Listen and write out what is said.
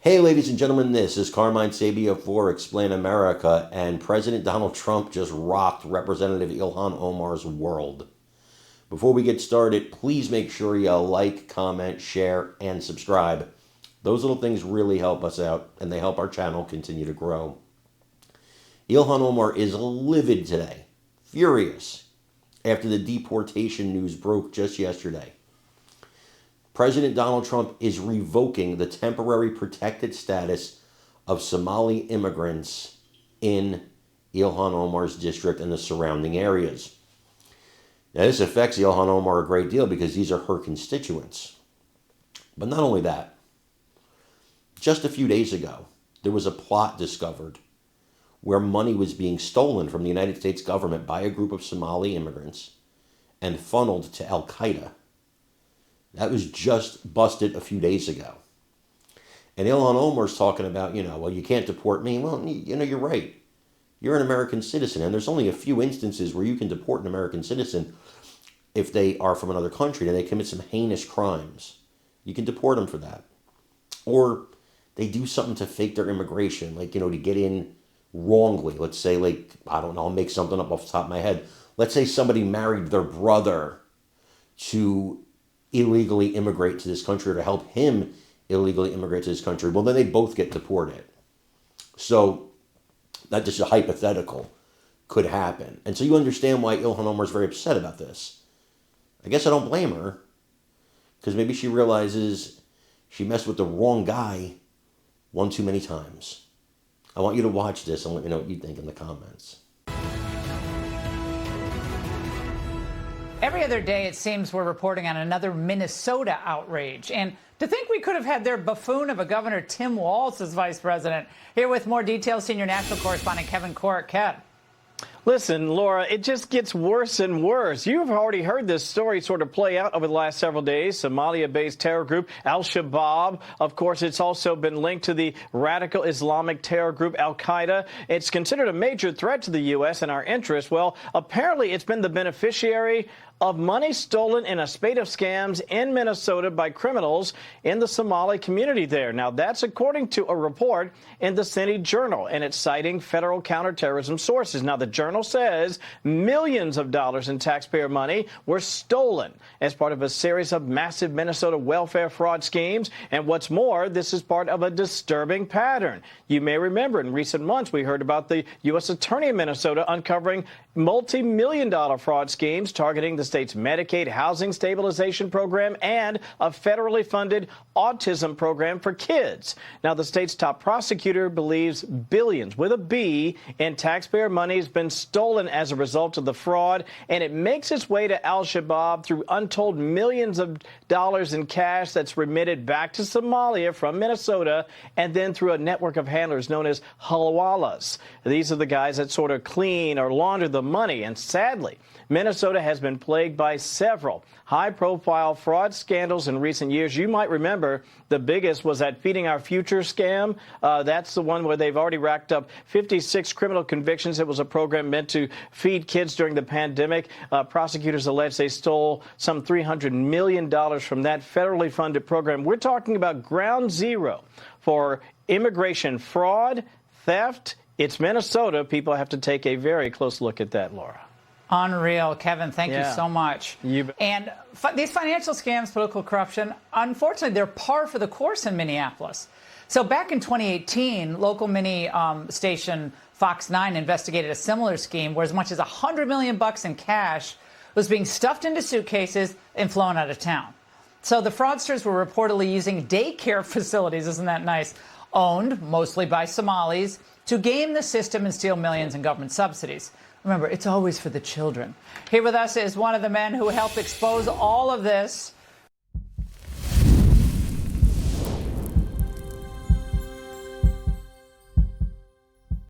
Hey, ladies and gentlemen, this is Carmine Sabia for Explain America, and President Donald Trump just rocked Representative Ilhan Omar's world. Before we get started, please make sure you like, comment, share, and subscribe. Those little things really help us out, and they help our channel continue to grow. Ilhan Omar is livid today, furious, after the deportation news broke just yesterday. President Donald Trump is revoking the temporary protected status of Somali immigrants in Ilhan Omar's district and the surrounding areas. Now, this affects Ilhan Omar a great deal because these are her constituents. But not only that, just a few days ago, there was a plot discovered where money was being stolen from the United States government by a group of Somali immigrants and funneled to Al-Qaeda. That was just busted a few days ago. And Ilhan Omar's talking about, well, you can't deport me. Well, you're right. You're an American citizen, and there's only a few instances where you can deport an American citizen if they are from another country and they commit some heinous crimes. You can deport them for that. Or they do something to fake their immigration, like, to get in wrongly. Let's say, I don't know, I'll make something up off the top of my head. Let's say somebody married their brother to illegally immigrate to this country or to help him illegally immigrate to this country. Well, then they both get deported. So that just a hypothetical could happen. And so you understand why Ilhan Omar is very upset about this. I guess I don't blame her, because maybe she realizes she messed with the wrong guy one too many times. I want you to watch this and let me know what you think in the comments. Every other day, it seems we're reporting on another Minnesota outrage. And to think we could have had their buffoon of a governor, Tim Walz, as vice president. Here with more details, senior national correspondent Kevin Corrick. Kev. Listen, Laura, it just gets worse and worse. You've already heard this story sort of play out over the last several days. Somalia-based terror group Al-Shabaab. Of course, it's also been linked to the radical Islamic terror group Al-Qaeda. It's considered a major threat to the U.S. and our interests. Well, apparently it's been the beneficiary of money stolen in a spate of scams in Minnesota by criminals in the Somali community there. Now, that's according to a report in the City Journal, and it's citing federal counterterrorism sources. Now, the Journal says millions of dollars in taxpayer money were stolen as part of a series of massive Minnesota welfare fraud schemes. And what's more, this is part of a disturbing pattern. You may remember in recent months we heard about the U.S. Attorney of Minnesota uncovering multi-million-dollar fraud schemes targeting the state's Medicaid housing stabilization program and a federally funded autism program for kids. Now, the state's top prosecutor believes billions, with a B, in taxpayer money has been stolen as a result of the fraud, and it makes its way to Al-Shabaab through untold millions of dollars in cash that's remitted back to Somalia from Minnesota, and then through a network of handlers known as halawalas. These are the guys that sort of clean or launder the money, and sadly, Minnesota has been plagued by several high-profile fraud scandals in recent years. You might remember the biggest was that Feeding Our Future scam. That's the one where they've already racked up 56 criminal convictions. It was a program meant to feed kids during the pandemic. Prosecutors allege they stole some $300 million from that federally funded program. We're talking about ground zero for immigration fraud, theft. It's Minnesota. People have to take a very close look at that, Laura. Unreal. Kevin, thank you so much. And these financial scams, political corruption, unfortunately, they're par for the course in Minneapolis. So back in 2018, local mini station Fox 9 investigated a similar scheme where as much as $100 million in cash was being stuffed into suitcases and flown out of town. So the fraudsters were reportedly using daycare facilities, isn't that nice, owned mostly by Somalis, to game the system and steal millions in government subsidies. Remember, it's always for the children. Here with us is one of the men who helped expose all of this.